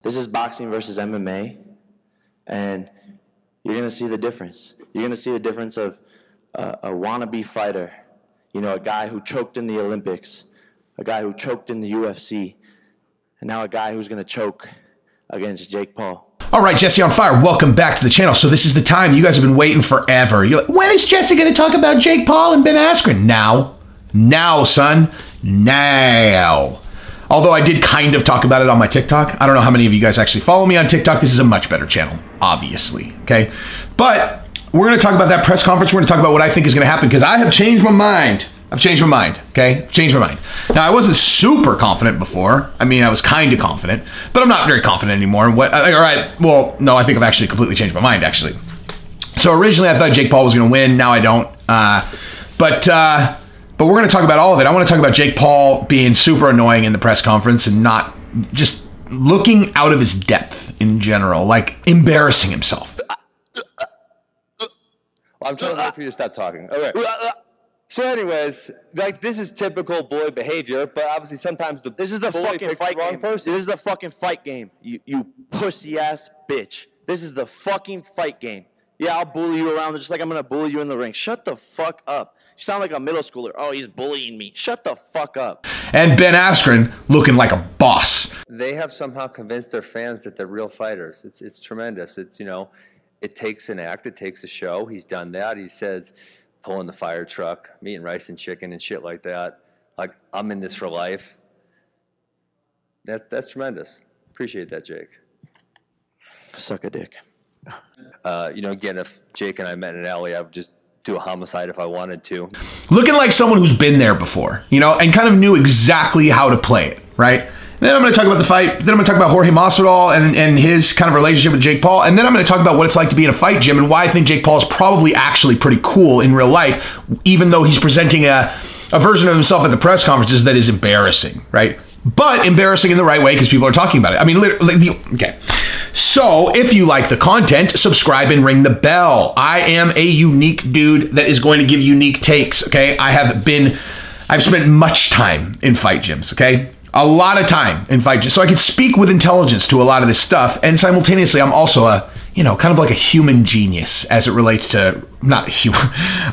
This is boxing versus MMA, and you're going to see the difference. You're going to see the difference of a wannabe fighter, you know, a guy who choked in the Olympics, a guy who choked in the UFC, and now a guy who's going to choke against Jake Paul. All right, Jesse on Fire, welcome back to the channel. So this is the time you guys have been waiting forever. You're like, when is Jesse going to talk about Jake Paul and Ben Askren? Now, son, now. Although I did kind of talk about it on my TikTok. I don't know how many of you guys actually follow me on TikTok. This is a much better channel, obviously, okay? But we're going to talk about that press conference. We're going to talk about what I think is going to happen because I have changed my mind. I've changed my mind, okay? I've changed my mind. Now, I wasn't super confident before. I mean, I was kind of confident, but I'm not very confident anymore. All right, well, no, I think I've actually completely changed my mind, actually. So originally, I thought Jake Paul was going to win. Now I don't. But we're going to talk about all of it. I want to talk about Jake Paul being super annoying in the press conference and not just looking out of his depth in general, like embarrassing himself. Well, I'm trying to wait for you to stop talking. Okay. So anyways, like, this is typical bully behavior, but obviously sometimes This is the fucking fight game. This is the fucking fight game, you pussy-ass bitch. This is the fucking fight game. Yeah, I'll bully you around just like I'm going to bully you in the ring. Shut the fuck up. You sound like a middle schooler. Oh, he's bullying me. Shut the fuck up. And Ben Askren looking like a boss. they have somehow convinced their fans that they're real fighters. It's tremendous. It's, you know, it takes an act, it takes a show. He's done that. He says, pulling the fire truck, me eating rice and chicken and shit like that. Like, I'm in this for life. That's tremendous. Appreciate that, Jake. Suck a dick. You know, again, if Jake and I met in an alley, I would just do a homicide if I wanted to. Looking like someone who's been there before, you know, and kind of knew exactly how to play it, right? And then I'm going to talk about the fight. Then I'm going to talk about Jorge Masvidal and his kind of relationship with Jake Paul. And then I'm going to talk about what it's like to be in a fight gym and why I think Jake Paul is probably actually pretty cool in real life, even though he's presenting a version of himself at the press conferences that is embarrassing, right? But embarrassing in the right way because people are talking about it. I mean, literally, okay. So if you like the content, subscribe and ring the bell. I am a unique dude that is going to give unique takes, okay? I've spent much time in fight gyms, okay? A lot of time in fight gyms. So I can speak with intelligence to a lot of this stuff. And simultaneously, I'm also a, you know, kind of like a human genius as it relates to, not human,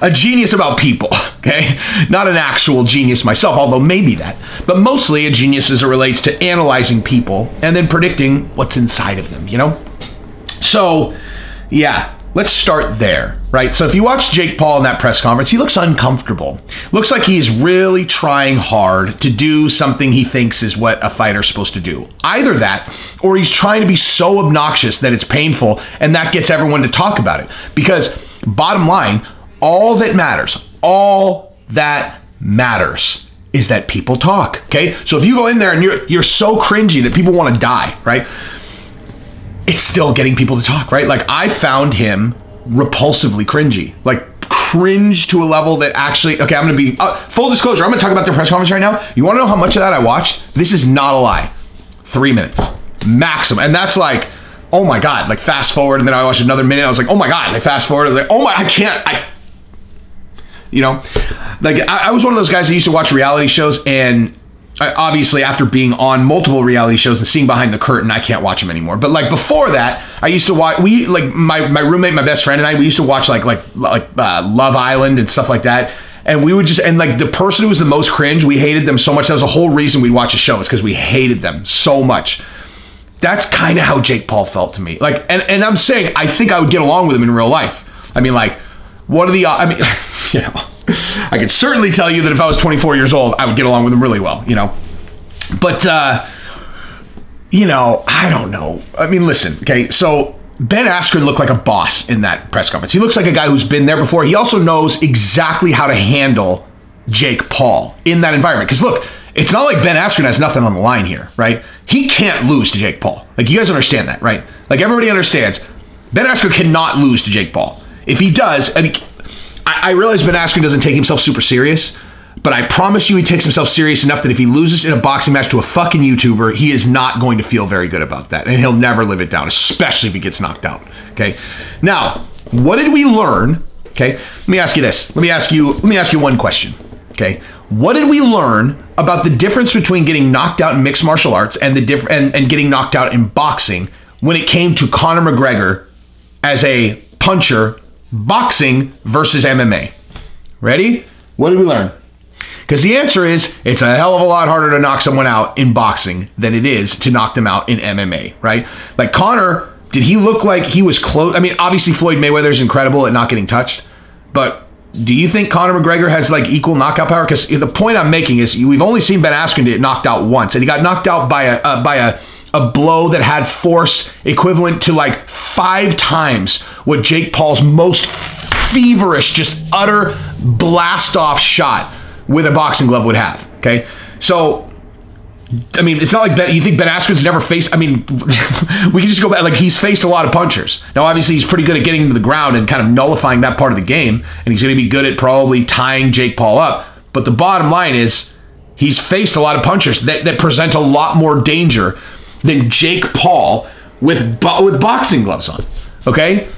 a genius about people, okay? Not an actual genius myself, although maybe that. But mostly a genius as it relates to analyzing people and then predicting what's inside of them, you know? So, yeah, let's start there, right? So if you watch Jake Paul in that press conference, he looks uncomfortable. Looks like he's really trying hard to do something he thinks is what a fighter's supposed to do. Either that, or he's trying to be so obnoxious that it's painful, and that gets everyone to talk about it. Because bottom line, all that matters is that people talk, okay? So if you go in there and you're so cringy that people want to die, right? It's still getting people to talk, right? Like, I found him repulsively cringy, like cringe to a level that actually, okay, I'm going to be, full disclosure, I'm going to talk about their press conference right now. You want to know how much of that I watched? This is not a lie. 3 minutes, maximum. And that's like, oh my God, like fast forward. And then I watched another minute. I was like, oh my God, like fast forward. I was like, oh my, you know, like I was one of those guys that used to watch reality shows, and obviously after being on multiple reality shows and seeing behind the curtain, I can't watch them anymore. But like before that, I used to watch, my roommate, my best friend and I, we used to watch like Love Island and stuff like that. And we would just, and like the person who was the most cringe, we hated them so much. That was the whole reason we'd watch a show, is because we hated them so much. That's kind of how Jake Paul felt to me. Like, and I'm saying, I think I would get along with him in real life. I mean, like, what are the, I mean, you know, I could certainly tell you that if I was 24 years old, I would get along with him really well, you know. But, you know, I don't know. I mean, listen, okay, so Ben Askren looked like a boss in that press conference. He looks like a guy who's been there before. He also knows exactly how to handle Jake Paul in that environment. Because look, it's not like Ben Askren has nothing on the line here, right? He can't lose to Jake Paul. Like, you guys understand that, right? Like, everybody understands Ben Askren cannot lose to Jake Paul. If he does, I mean, I realize Ben Askren doesn't take himself super serious, but I promise you he takes himself serious enough that if he loses in a boxing match to a fucking YouTuber, he is not going to feel very good about that. And he'll never live it down, especially if he gets knocked out. Okay. Now, what did we learn? Okay. Let me ask you this. Let me ask you one question. Okay. What did we learn about the difference between getting knocked out in mixed martial arts and and getting knocked out in boxing when it came to Conor McGregor as a puncher, boxing versus MMA? Ready? What did we learn? Because the answer is, it's a hell of a lot harder to knock someone out in boxing than it is to knock them out in MMA, right? Like Conor, did he look like he was close? I mean, obviously Floyd Mayweather is incredible at not getting touched, but do you think Conor McGregor has like equal knockout power? Because the point I'm making is we've only seen Ben Askren get knocked out once, and he got knocked out by a blow that had force equivalent to like 5 times what Jake Paul's most feverish, just utter blast off shot with a boxing glove would have. Okay, so I mean, it's not like you think Ben Askren's never faced. I mean, we can just go back. Like, he's faced a lot of punchers. Now, obviously, he's pretty good at getting to the ground and kind of nullifying that part of the game, and he's going to be good at probably tying Jake Paul up. But the bottom line is, he's faced a lot of punchers that present a lot more danger than Jake Paul with boxing gloves on. Okay.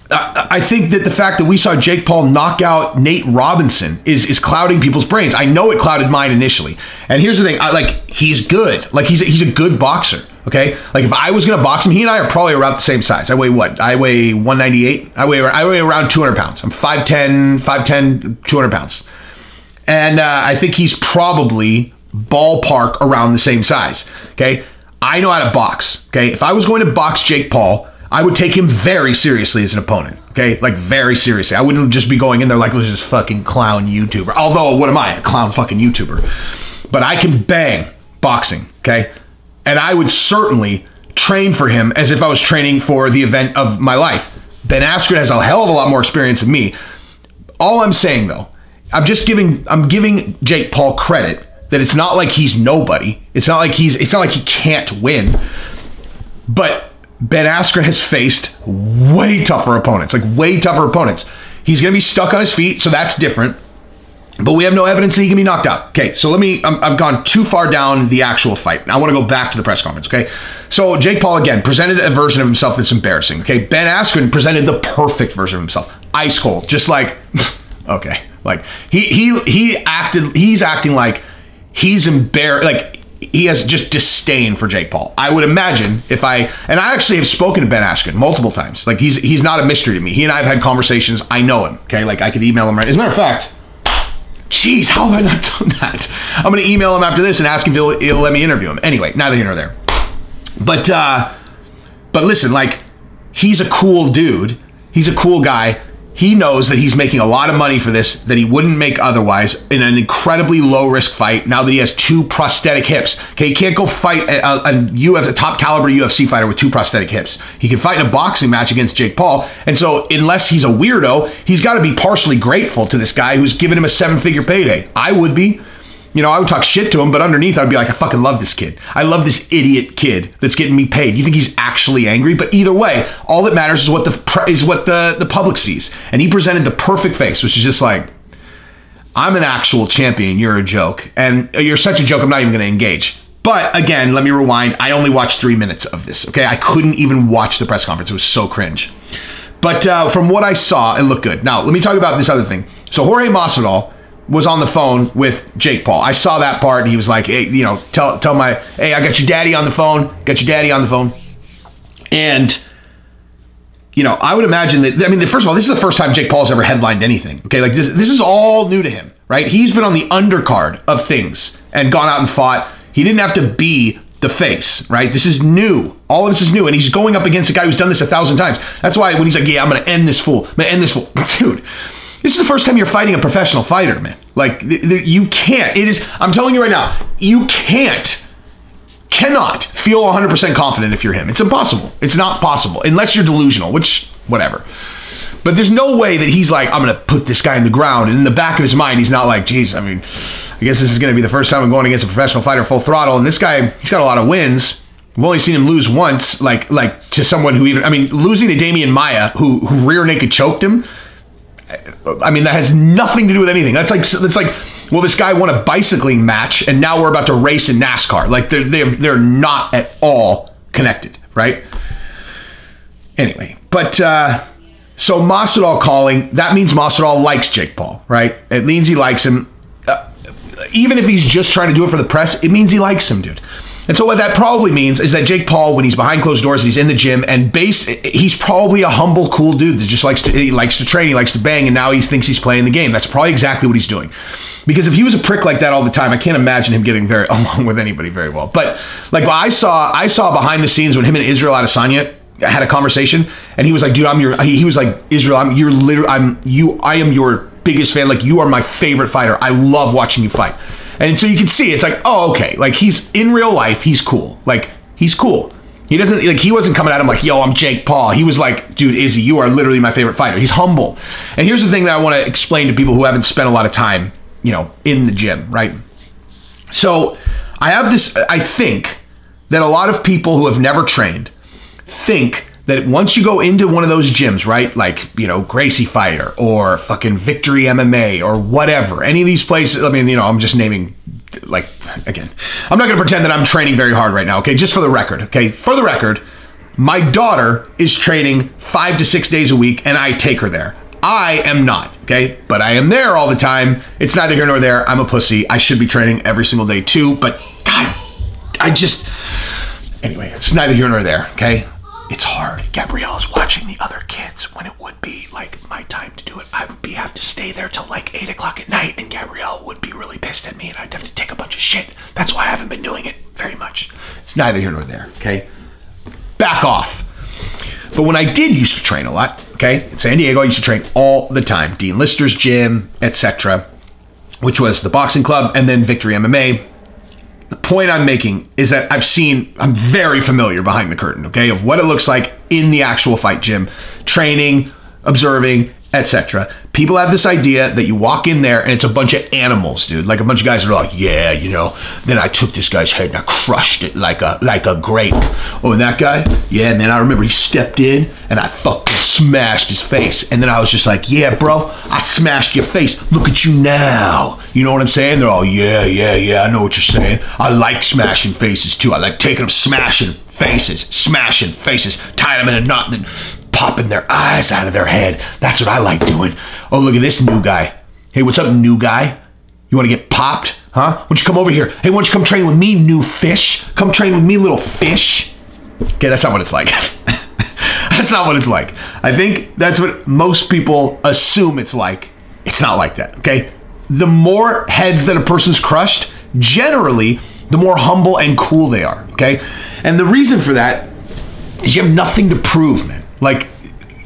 I think that the fact that we saw Jake Paul knock out Nate Robinson is clouding people's brains. I know it clouded mine initially. And here's the thing, he's good. Like, he's a good boxer, okay? Like, if I was going to box him, he and I are probably around the same size. I weigh what? I weigh 198. I weigh around 200 pounds. I'm 5'10", 200 pounds. And I think he's probably ballpark around the same size, okay? I know how to box, okay? If I was going to box Jake Paul, I would take him very seriously as an opponent, okay? Like, very seriously. I wouldn't just be going in there like, let's just fucking clown YouTuber. Although, what am I? A clown fucking YouTuber. But I can bang boxing, okay? And I would certainly train for him as if I was training for the event of my life. Ben Askren has a hell of a lot more experience than me. All I'm saying, though, I'm giving Jake Paul credit that it's not like he's nobody. It's not like he can't win. But Ben Askren has faced way tougher opponents, He's going to be stuck on his feet, so that's different. But we have no evidence that he can be knocked out. Okay, so I've gone too far down the actual fight. I want to go back to the press conference, okay? So Jake Paul, again, presented a version of himself that's embarrassing, okay? Ben Askren presented the perfect version of himself. Ice cold, just like, okay. Like, he's acting like he's embarrassed, like, he has just disdain for Jake Paul. I would imagine I actually have spoken to Ben Askren multiple times. Like, he's not a mystery to me. He and I have had conversations. I know him, okay? Like, I could email him right. As a matter of fact, geez, how have I not done that? I'm going to email him after this and ask if he'll let me interview him. Anyway, neither here nor there. But listen, like, he's a cool dude. He's a cool guy. He knows that he's making a lot of money for this that he wouldn't make otherwise in an incredibly low-risk fight now that he has 2 prosthetic hips. Okay, he can't go fight a top-caliber UFC fighter with 2 prosthetic hips. He can fight in a boxing match against Jake Paul, and so unless he's a weirdo, he's got to be partially grateful to this guy who's giving him a 7-figure payday. I would be. You know, I would talk shit to him, but underneath I'd be like, I fucking love this kid. I love this idiot kid that's getting me paid. You think he's actually angry? But either way, all that matters is what the public sees. And he presented the perfect face, which is just like, I'm an actual champion. You're a joke. And you're such a joke, I'm not even going to engage. But again, let me rewind. I only watched 3 minutes of this, okay? I couldn't even watch the press conference. It was so cringe. But from what I saw, it looked good. Now, let me talk about this other thing. So Jorge Masvidal was on the phone with Jake Paul. I saw that part, and he was like, hey, you know, tell hey, I got your daddy on the phone. And, you know, I would imagine that, I mean, first of all, this is the first time Jake Paul's ever headlined anything. Okay, like this is all new to him, right? He's been on the undercard of things and gone out and fought. He didn't have to be the face, right? This is new. All of this is new, and he's going up against a guy who's done this 1,000 times. That's why when he's like, yeah, I'm going to end this fool. Dude, this is the first time you're fighting a professional fighter, man. Like, you can't. I'm telling you right now, you cannot feel 100% confident if you're him. It's impossible. It's not possible, unless you're delusional, which, whatever. But there's no way that he's like, I'm going to put this guy in the ground. And in the back of his mind, he's not like, geez, I mean, I guess this is going to be the first time I'm going against a professional fighter full throttle. And this guy, he's got a lot of wins. We've only seen him lose once, like to someone who losing to Damian Maia, who rear naked choked him. I mean, that has nothing to do with anything. That's like, well, this guy won a bicycling match, and now we're about to race in NASCAR. Like, they're not at all connected, right? Anyway, but so Masvidal calling, that means Masvidal likes Jake Paul, right? It means he likes him. even if he's just trying to do it for the press, it means he likes him, dude. And so what that probably means is that Jake Paul, when he's behind closed doors, he's in the gym, and he's probably a humble, cool dude that just likes to train, he likes to bang, and now he thinks he's playing the game. That's probably exactly what he's doing. Because if he was a prick like that all the time, I can't imagine him getting very along with anybody very well. But like I saw behind the scenes when him and Israel Adesanya had a conversation, and he was like, dude, he was like, Israel, I am your biggest fan. Like, you are my favorite fighter. I love watching you fight. And so you can see, it's like, oh, okay. Like, he's in real life, he's cool. Like, he's cool. He wasn't coming at him like, yo, I'm Jake Paul. He was like, dude, Izzy, you are literally my favorite fighter. He's humble. And here's the thing that I want to explain to people who haven't spent a lot of time, in the gym, right? So I think that a lot of people who have never trained think that once you go into one of those gyms, right? Like, Gracie Fighter or fucking Victory MMA or whatever, any of these places, I mean, I'm just naming, like, again, I'm not going to pretend that I'm training very hard right now, okay? Just for the record, okay? For the record, my daughter is training 5 to 6 days a week, and I take her there. I am not, okay? But I am there all the time. It's neither here nor there. I'm a pussy. I should be training every single day too, but God, anyway, it's neither here nor there, okay? It's hard. Gabrielle is watching the other kids when it would be like my time to do it. I would have to stay there till like 8 o'clock at night, and Gabrielle would be really pissed at me, and I'd have to take a bunch of shit. That's why I haven't been doing it very much. It's neither here nor there, okay? Back off. But when I did used to train a lot, okay, in San Diego, I used to train all the time. Dean Lister's gym, etc., which was the boxing club, and then Victory MMA. The point I'm making is that I'm very familiar behind the curtain, okay, of what it looks like in the actual fight gym, training, observing, etc. People have this idea that you walk in there and it's a bunch of animals, dude. Like a bunch of guys that are like, yeah, then I took this guy's head and I crushed it like a grape. Oh, and that guy? Yeah, man, I remember he stepped in and I fucking smashed his face. And then I was just like, yeah, bro, I smashed your face. Look at you now. You know what I'm saying? They're all, yeah, I know what you're saying. I like smashing faces too. I like taking them smashing faces, tying them in a knot, and then popping their eyes out of their head. That's what I like doing. Oh, look at this new guy. Hey, what's up, new guy? You want to get popped? Huh? Why don't you come over here? Hey, why don't you come train with me, new fish? Come train with me, little fish. Okay, that's not what it's like. That's not what it's like. I think that's what most people assume it's like. It's not like that, okay? The more heads that a person's crushed, generally, the more humble and cool they are, okay? And the reason for that is you have nothing to prove, man. Like,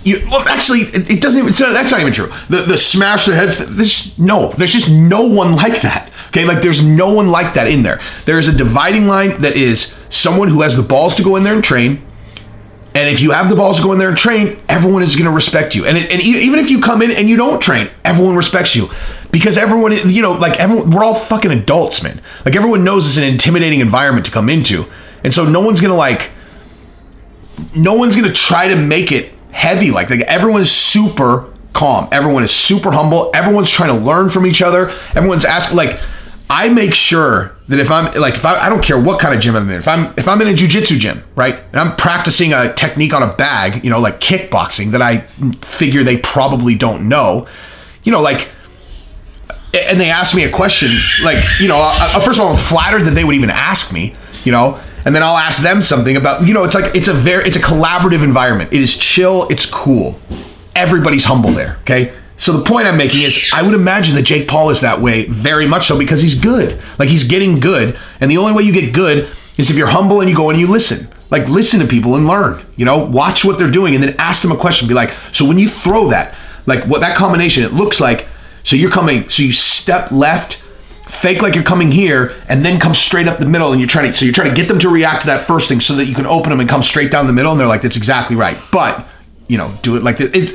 actually, it doesn't even, that's not even true. The smash the heads, there's just no one like that. Okay, like there's no one like that in there. There is a dividing line that is someone who has the balls to go in there and train. And if you have the balls to go in there and train, everyone is going to respect you. And even if you come in and you don't train, everyone respects you. Because everyone, we're all fucking adults, man. Like everyone knows it's an intimidating environment to come into. And so no one's going to try to make it heavy. Like everyone is super calm. Everyone is super humble. Everyone's trying to learn from each other. Everyone's asking, I make sure that if I don't care what kind of gym I'm in, if I'm in a jiu-jitsu gym, right, and I'm practicing a technique on a bag, like kickboxing that I figure they probably don't know, and they ask me a question, first of all, I'm flattered that they would even ask me, and then I'll ask them something about, it's a collaborative environment. It is chill. It's cool. Everybody's humble there. Okay. So the point I'm making is I would imagine that Jake Paul is that way very much so because he's good. Like he's getting good. And the only way you get good is if you're humble and you go and you listen. Like listen to people and learn, watch what they're doing and then ask them a question. Be like, so when you throw that, like what that combination, it looks like, so you step left, fake like you're coming here, and then come straight up the middle, and you're trying to get them to react to that first thing so that you can open them and come straight down the middle, and they're like, that's exactly right. But, do it like this.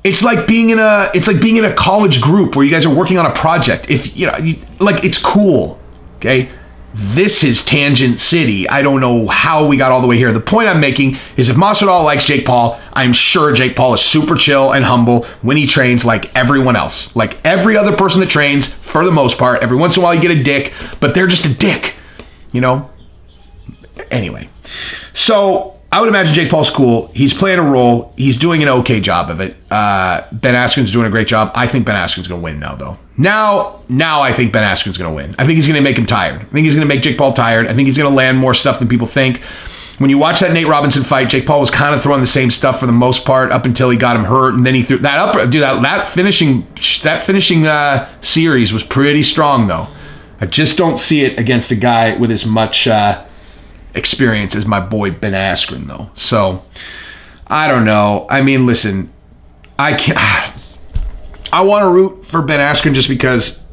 It's like being in a college group where you guys are working on a project. If it's cool. Okay. This is Tangent City. I don't know how we got all the way here. The point I'm making is if Masvidal likes Jake Paul, I'm sure Jake Paul is super chill and humble when he trains like everyone else. Like every other person that trains, for the most part. Every once in a while you get a dick, but they're just a dick, Anyway, so I would imagine Jake Paul's cool. He's playing a role. He's doing an okay job of it. Ben Askren's doing a great job. I think Ben Askren's going to win now, though. Now I think Ben Askren's going to win. I think he's going to make him tired. I think he's going to make Jake Paul tired. I think he's going to land more stuff than people think. When you watch that Nate Robinson fight, Jake Paul was kind of throwing the same stuff for the most part up until he got him hurt, and then he threw that up. Dude, that finishing series was pretty strong, though. I just don't see it against a guy with as much experience as my boy Ben Askren, though. So I don't know. I mean, listen, I want to root for Ben Askren just because.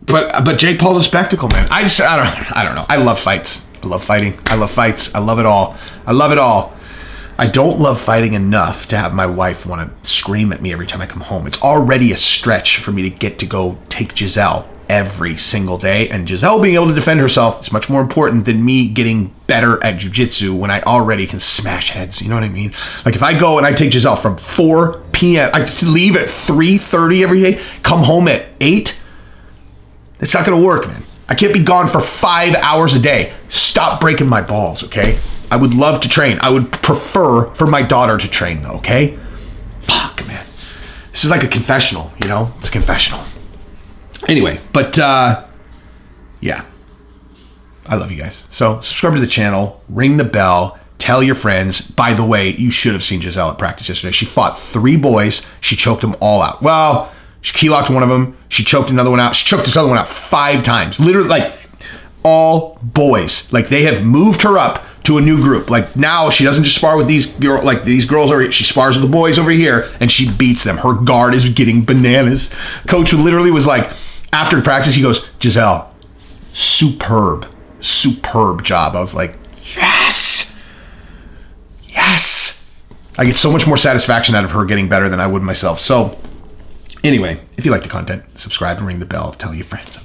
But Jake Paul's a spectacle, man. I don't know. I love fights. I love fighting. I love fights. I love it all. I love it all. I don't love fighting enough to have my wife want to scream at me every time I come home. It's already a stretch for me to get to go take Giselle every single day. And Giselle being able to defend herself is much more important than me getting better at jiu-jitsu when I already can smash heads. You know what I mean? Like if I go and I take Giselle from 4 p.m., I leave at 3:30 every day, come home at 8, it's not going to work, man. I can't be gone for 5 hours a day. Stop breaking my balls, okay? I would love to train. I would prefer for my daughter to train, though, okay? Fuck, man. This is like a confessional, you know? It's a confessional. Anyway, but, yeah. I love you guys. So, subscribe to the channel, ring the bell, tell your friends. By the way, you should have seen Giselle at practice yesterday. She fought 3 boys. She choked them all out. Well, she key locked one of them. She choked another one out. She choked this other one out 5 times. Literally, like, all boys. Like, they have moved her up to a new group. Like, now she doesn't just spar with these girls over here. She spars with the boys over here, and she beats them. Her guard is getting bananas. Coach literally was like, after practice, he goes, Giselle, superb job. I was like, yes. I get so much more satisfaction out of her getting better than I would myself. So, anyway, if you like the content, subscribe and ring the bell. Tell your friends.